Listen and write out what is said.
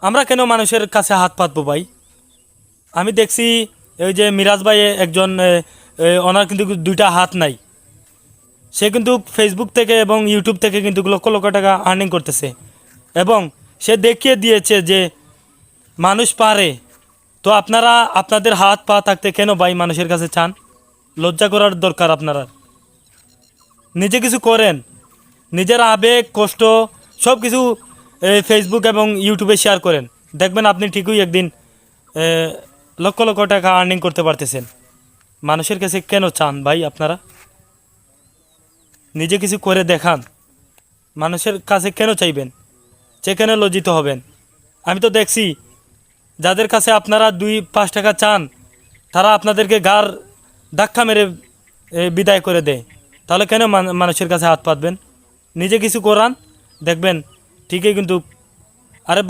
আমরা কেন মানুষের কাছে হাত পাতবো ভাই? আমি দেখছি এই যে মিরাজ ভাই একজন ওনার কিন্তু দুইটা হাত নাই। সে কিন্তু ফেসবুক থেকে এবং ইউটিউব থেকে কিন্তু লক্ষ লক্ষ টাকা আর্নিং করতেছে এবং সে দেখিয়ে দিয়েছে যে মানুষ পারে। তো আপনারা আপনাদের হাত পা থাকতে কেন ভাই মানুষের কাছে চান? লজ্জা করার দরকার আপনারা। নিজে কিছু করেন, নিজের আবেগ কষ্ট সব কিছু ফেসবুক এবং ইউটিউবে শেয়ার করেন, দেখবেন আপনি ঠিকই একদিন এ, লক্ষ লক্ষ টাকা আর্নিং করতে পারতেছেন। মানুষের কাছে কেন চান ভাই আপনারা? নিজে কিছু করে দেখান, মানুষের কাছে কেন চাইবেন? সেখানে লজ্জিত হবেন। আমি তো দেখছি যাদের কাছে আপনারা 2-5 টাকা চান, তারা আপনাদেরকে গার ধাক্কা মেরে বিদায় করে দেয়। তাহলে কেন মানুষের কাছে হাত পাতবেন? নিজে কিছু করান, দেখবেন ঠিকই কিন্তু। আরে